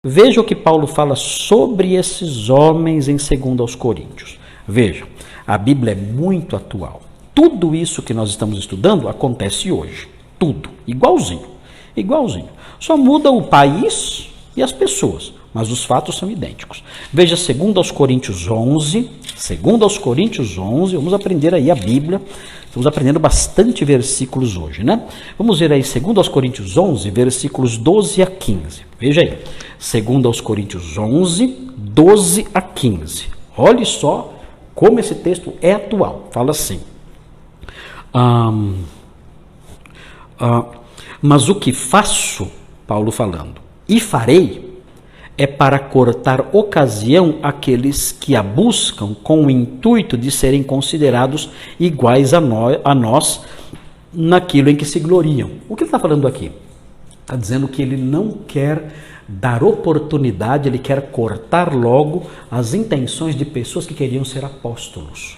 Veja o que Paulo fala sobre esses homens em 2 Coríntios. Veja, a Bíblia é muito atual. Tudo isso que nós estamos estudando acontece hoje. Tudo. Igualzinho. Igualzinho. Só muda o país e as pessoas, mas os fatos são idênticos. Veja 2 Coríntios 11. 2 Coríntios 11. Vamos aprender aí a Bíblia. Estamos aprendendo bastante versículos hoje, né? Vamos ver aí 2 Coríntios 11, versículos 12 a 15. Veja aí. 2 Coríntios 11, 12 a 15. Olhe só como esse texto é atual. Fala assim. Mas o que faço, Paulo falando, e farei, é para cortar ocasião àqueles que a buscam com o intuito de serem considerados iguais a nós naquilo em que se gloriam. O que ele está falando aqui? Está dizendo que ele não quer dar oportunidade, ele quer cortar logo as intenções de pessoas que queriam ser apóstolos.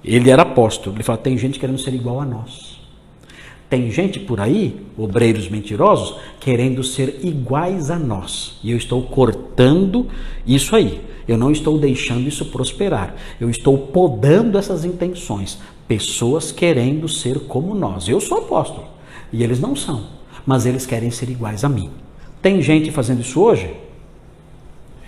Ele era apóstolo, ele fala, tem gente querendo ser igual a nós. Tem gente por aí, obreiros mentirosos, querendo ser iguais a nós. E eu estou cortando isso aí. Eu não estou deixando isso prosperar. Eu estou podando essas intenções. Pessoas querendo ser como nós. Eu sou apóstolo e eles não são, mas eles querem ser iguais a mim. Tem gente fazendo isso hoje?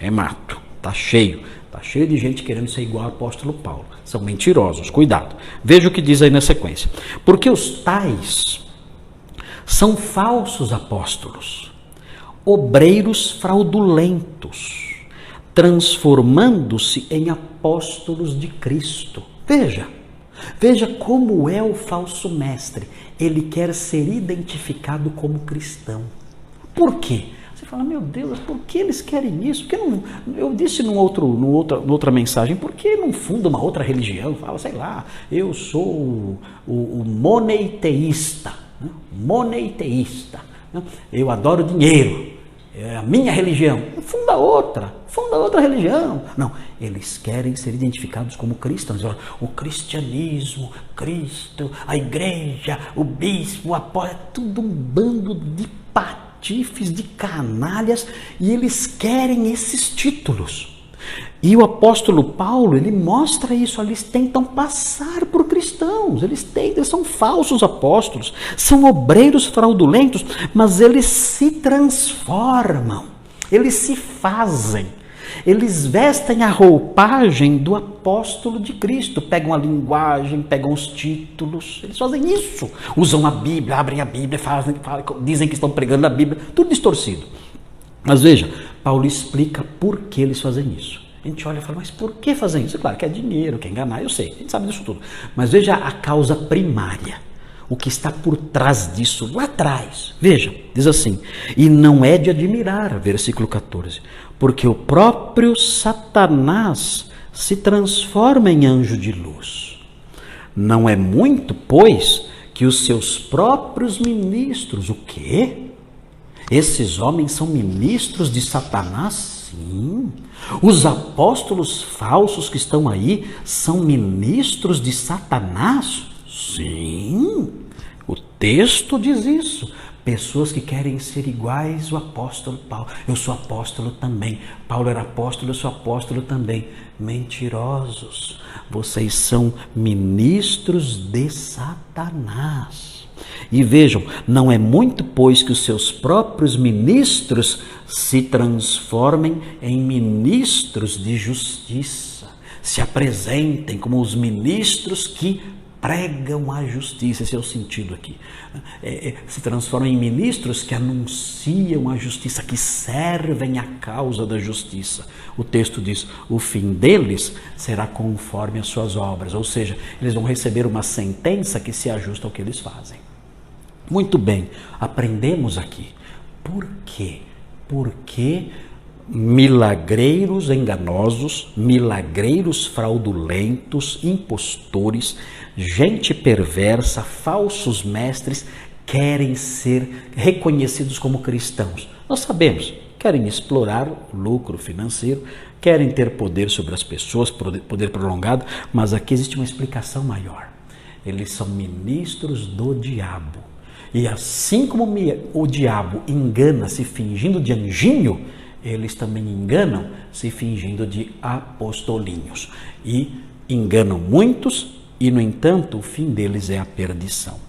É mato. Está cheio. Está cheio de gente querendo ser igual ao apóstolo Paulo. São mentirosos, cuidado. Veja o que diz aí na sequência. Porque os tais são falsos apóstolos, obreiros fraudulentos, transformando-se em apóstolos de Cristo. Veja como é o falso mestre. Ele quer ser identificado como cristão. Por quê? Você fala, meu Deus, por que eles querem isso? Porque não, eu disse numa outra mensagem, por que não funda uma outra religião? Fala, sei lá, eu sou o moneiteísta, né? Moneiteísta, né? Eu adoro dinheiro, é a minha religião. Funda outra religião. Não, eles querem ser identificados como cristãos. O cristianismo, Cristo, a igreja, o bispo, o apóstolo, é tudo um bando de patifes, de canalhas, e eles querem esses títulos. E o apóstolo Paulo, ele mostra isso, eles tentam passar por cristãos, eles são falsos apóstolos, são obreiros fraudulentos, mas eles se transformam, eles se fazem, eles vestem a roupagem do apóstolo de Cristo, pegam a linguagem, pegam os títulos, eles fazem isso, usam a Bíblia, abrem a Bíblia, dizem que estão pregando a Bíblia, tudo distorcido. Mas veja, Paulo explica por que eles fazem isso. A gente olha e fala, mas por que fazem isso? Claro que é dinheiro, quer enganar, eu sei, a gente sabe disso tudo. Mas veja a causa primária, o que está por trás disso, lá atrás. Veja, diz assim, e não é de admirar, versículo 14, porque o próprio Satanás se transforma em anjo de luz. Não é muito, pois, que os seus próprios ministros, o quê? Esses homens são ministros de Satanás? Sim. Os apóstolos falsos que estão aí são ministros de Satanás? Sim. O texto diz isso. Pessoas que querem ser iguais ao apóstolo Paulo. Eu sou apóstolo também. Paulo era apóstolo, eu sou apóstolo também. Mentirosos. Vocês são ministros de Satanás. E vejam, não é muito, pois, que os seus próprios ministros se transformem em ministros de justiça, se apresentem como os ministros que pregam a justiça. Esse é o sentido aqui. Se transformam em ministros que anunciam a justiça, que servem a causa da justiça. O texto diz, o fim deles será conforme as suas obras, ou seja, eles vão receber uma sentença que se ajusta ao que eles fazem. Muito bem, aprendemos aqui. Por quê? Porque milagreiros enganosos, milagreiros fraudulentos, impostores, gente perversa, falsos mestres, querem ser reconhecidos como cristãos. Nós sabemos, querem explorar o lucro financeiro, querem ter poder sobre as pessoas, poder prolongado, mas aqui existe uma explicação maior. Eles são ministros do diabo. E assim como o diabo engana-se fingindo de anjinho, eles também enganam, se fingindo de apostolinhos. E enganam muitos, e no entanto o fim deles é a perdição.